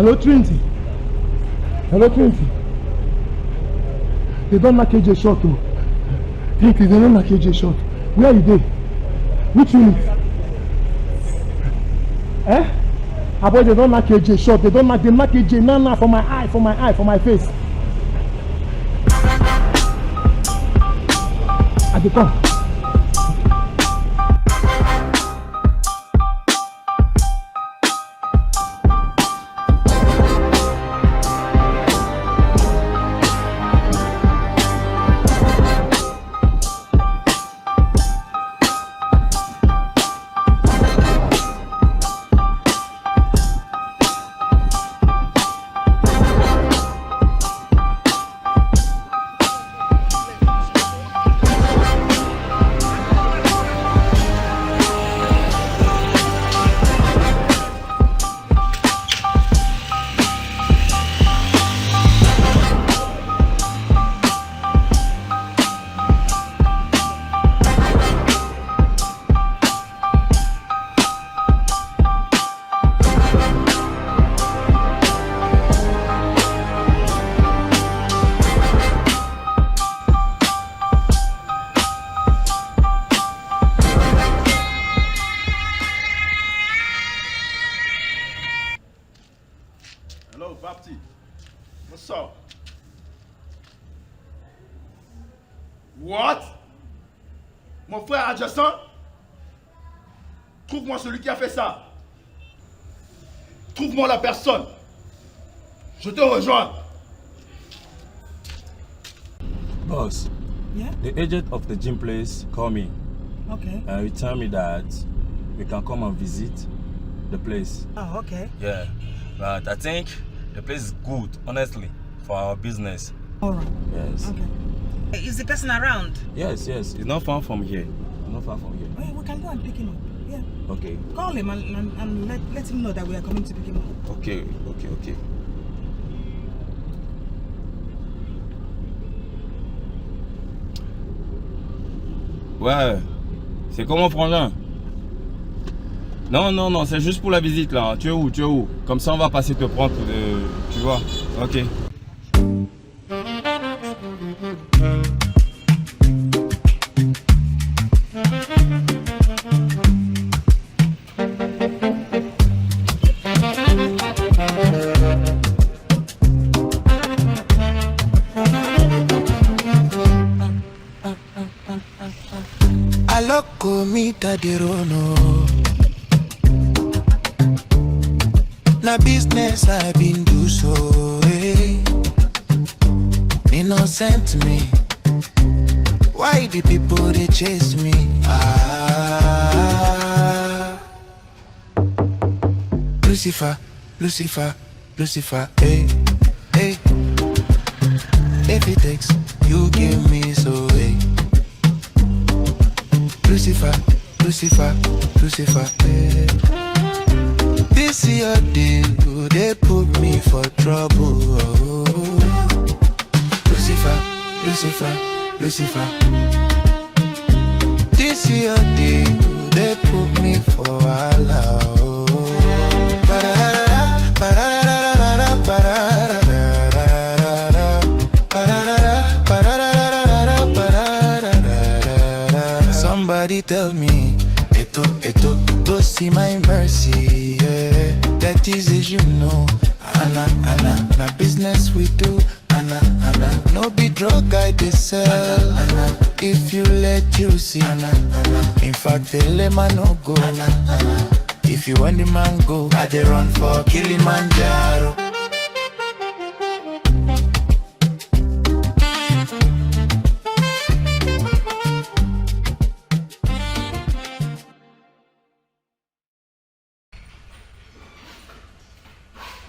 Hello, Trinity. Hello, Trinity. They don't knock AJ short, oh. Trinity, they don't knock AJ short. Where are you there? Which unit? Eh? About they don't knock AJ short. They knock AJ now for my eye, for my face. I dey come. What? Mon frère adjacent? Trouve-moi celui qui a fait ça. Trouve-moi la personne. Je te rejoins. Boss. Yeah? The agent of the gym place called me. Okay. And he told me that we can come and visit the place. Oh, okay. Yeah. But I think the place is good, honestly, for our business. Alright. Yes. Okay. Is the person around? Yes. It's not far from here. Not far from here. Oh, we can go and pick him up. Yeah. Okay. Call him and let him know that we are coming to pick him up. Okay. Ouais, c'est comment frangin? Non, c'est juste pour la visite là. Tu es où? Comme ça on va passer te prendre, tu vois. Ok. Comita de rono. Na business I been do so, hey. Innocent me. Why the people they chase me? Lucifer, hey. If it takes, you give me so, hey. Lucifer, hey. This is your deal, they put me for trouble. Lucifer. This is your deal, they put me for Allah. Somebody tell me, to see my mercy, yeah. That is as you know, Anna, na business we do, Anna, no be drug I dey sell, Anna. If you let you see, Anna, in fact the lemon no go, Anna. If you want the man go, I dey run for Kilimanjaro.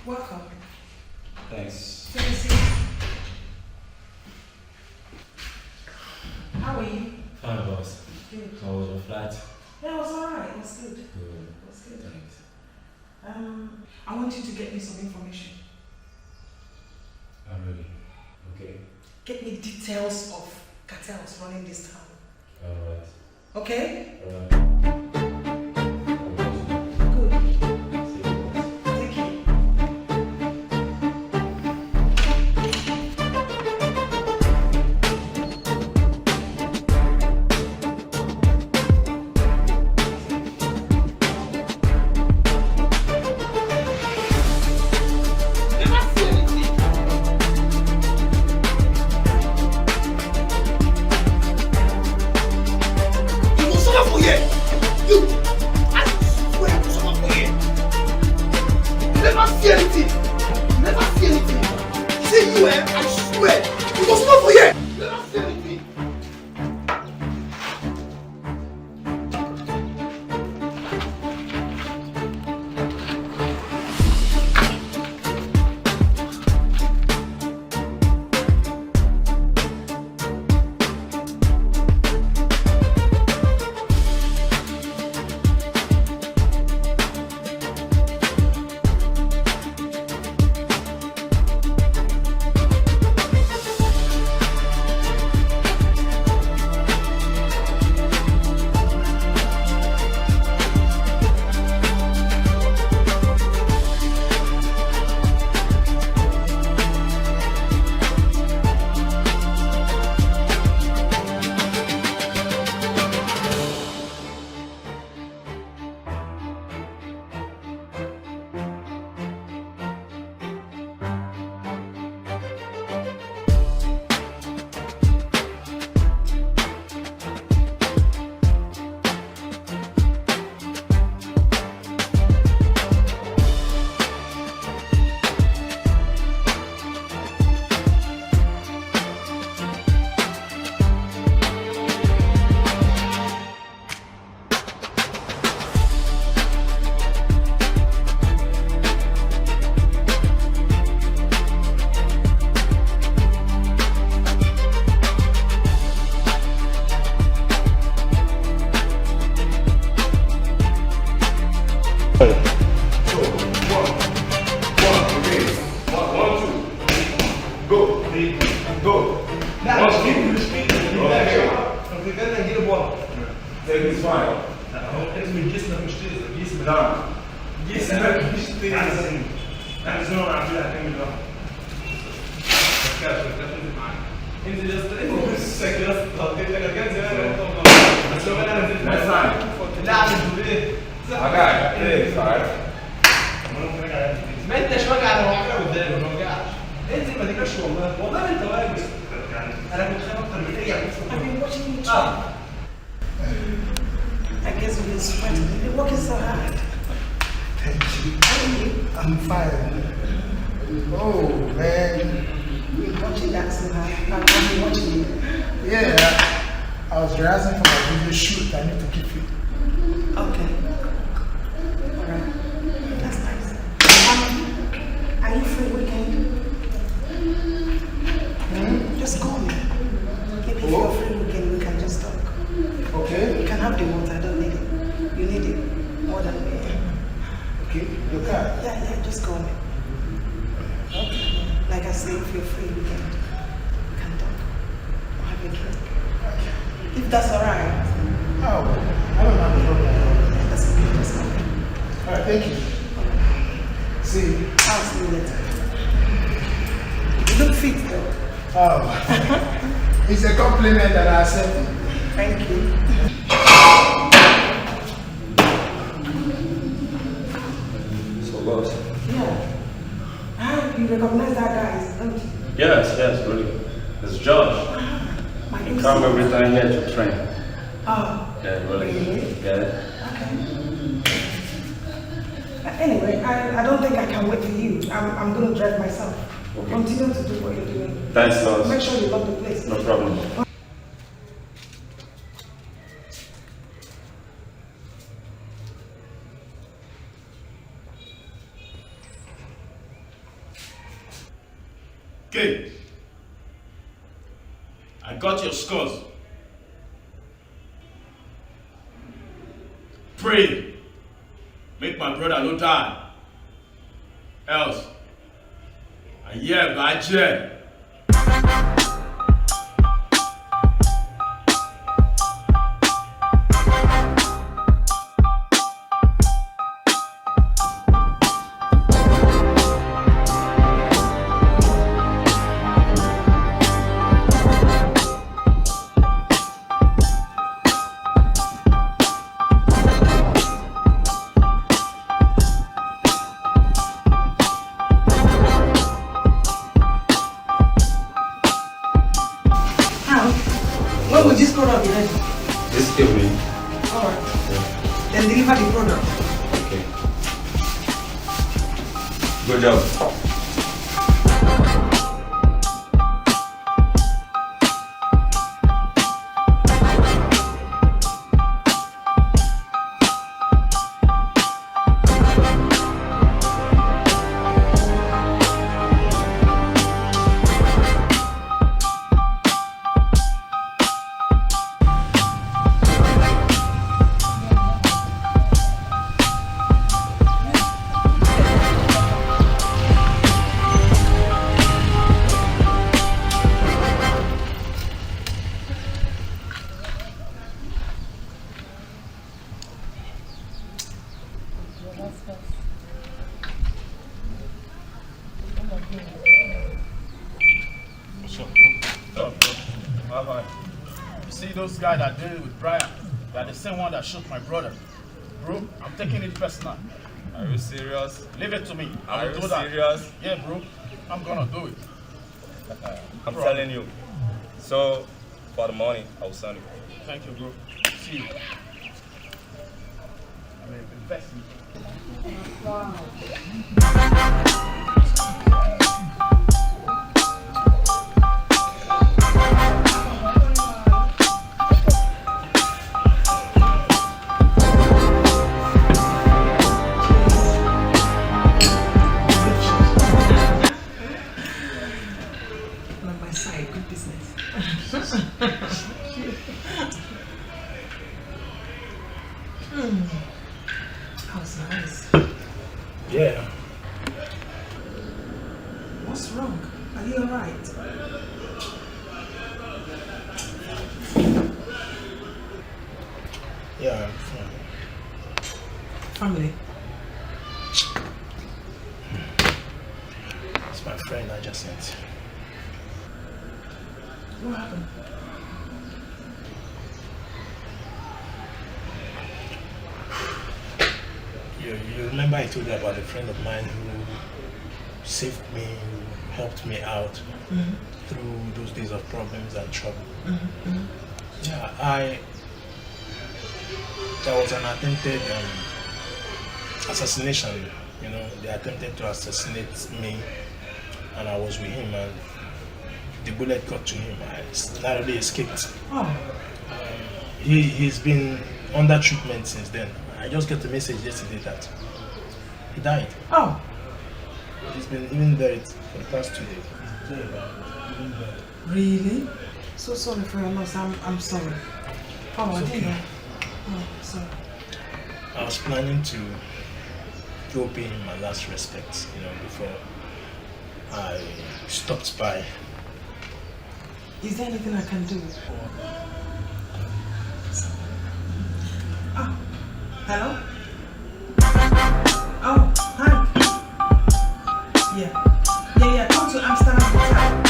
Welcome. Thanks. Take a seat. How are you? Fine, boss. Good. How was your flight? Yeah, it was alright. It was good. Good. It was good. Thanks. I want you to get me some information. I'm ready. Okay. Get me details of cartels running this town. Alright. Okay? Alright. Good. Thank you. It's fine. ما انتش واجع على واحده قدامي ما وجعش انزل ما تجراش والله انت واجع انا كنت خايف اكتر من اي حاجه I've been watching you try. I guess you've been sweating. You've been working so hard. Thank you. How are you? I'm fine. Oh, man. You've been watching that so hard. I've been watching you. Yeah, I was rehearsing for my video shoot. I need to keep fit. Okay. Alright. That's nice. Are you free weekend? Just call me. Maybe if you're free weekend, we can just talk. Okay? You can have the water. I don't need it. You need it more than me. Okay, you can. Yeah, just call me. Okay. Like I say, if you're free weekend, we can talk. Or have a drink. If that's alright. Oh, I don't have a problem. That's okay. Just call me. Alright, thank you. See you. I'll see you later. You look fit though. Oh, it's a compliment that I accept. Thank you. So, boss. Yeah. You recognize that guy, don't you? Yes, really. It's Josh. My He come every time here to train. Oh. Yeah, really. Really? Get it? Okay. Anyway, I don't think I can wait for you. I'm going to drive myself. Okay. Continue to do what you're doing. Thanks, boss. Make sure you lock the place. No problem. Okay. I got your scores. Pray. Make my brother no die. Else, I hear by jail. When will this product be ready? This evening. Alright. Then deliver the product. Okay. Good job. You see those guys that did it with Brian? They're the same one that shot my brother. Bro, I'm taking it personal. Are you serious? Leave it to me. I Are will you do that. serious? Yeah, bro. I'm gonna do it. I'm Bro. telling you. So, for the money, I'll send you. Thank you, bro. See you. I mean, invest in On my side, good business. That was nice. Yeah. What's wrong? Are you alright? You remember I told you about a friend of mine who saved me, who helped me out through those days of problems and trouble. Yeah, there was an attempted assassination. You know, they attempted to assassinate me, and I was with him, and the bullet got to him. I narrowly escaped. He's been under treatment since then. I just got a message yesterday that he died. Oh. He's been even buried for the past 2 days. Very bad. Even buried. Really? So sorry for your loss. I'm sorry. Oh, I didn't know. Oh, sorry. I was planning to go pay him my last respects, you know, before I stopped by. Is there anything I can do? Oh, hello? Oh, hi. Yeah, come to Amsterdam Hotel.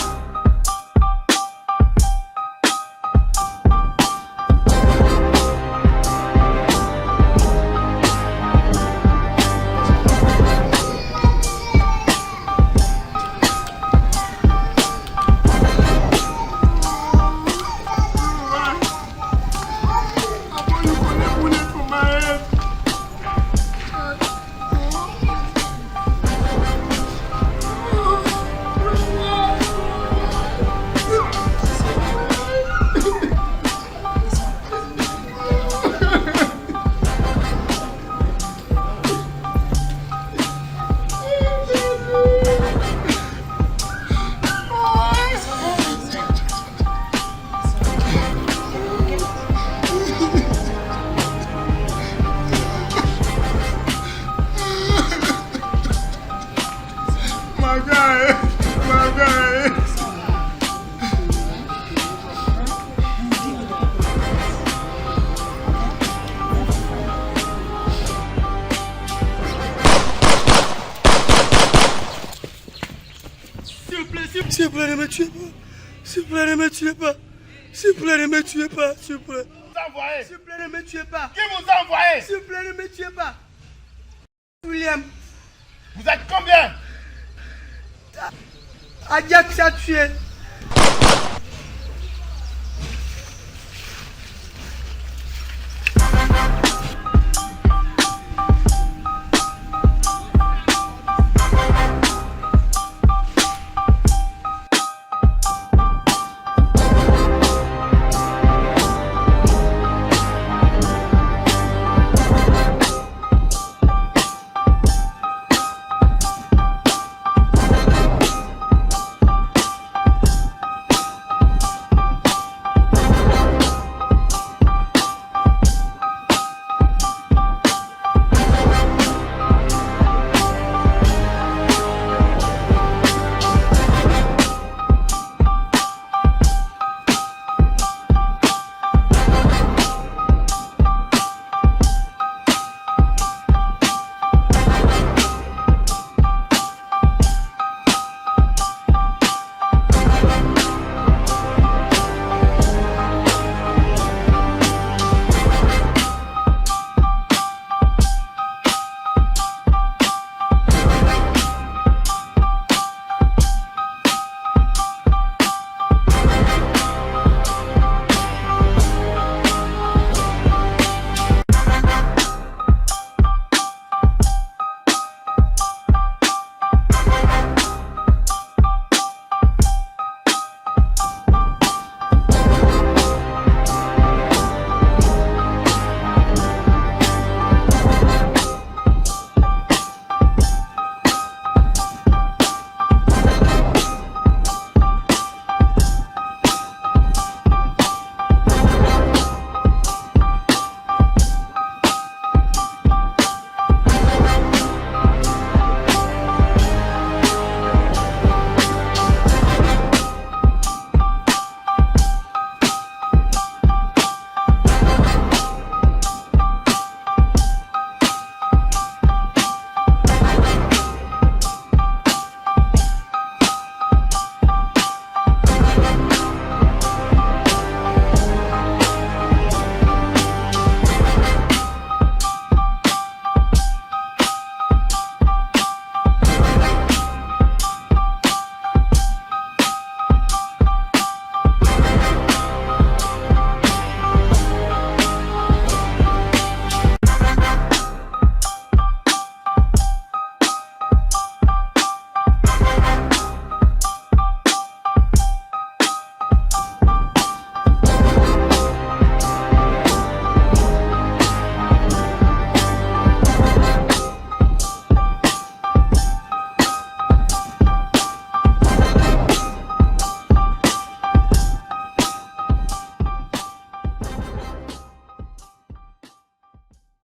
S'il vous plaît, ne me tuez pas. S'il vous plaît, ne me tuez pas. S'il vous plaît, ne me tuez pas. S'il vous plaît. S'il vous plaît, ne me tuez pas. Qui vous a envoyé? S'il vous plaît, ne me tuez pas. William. Vous êtes combien? Ajax a tué.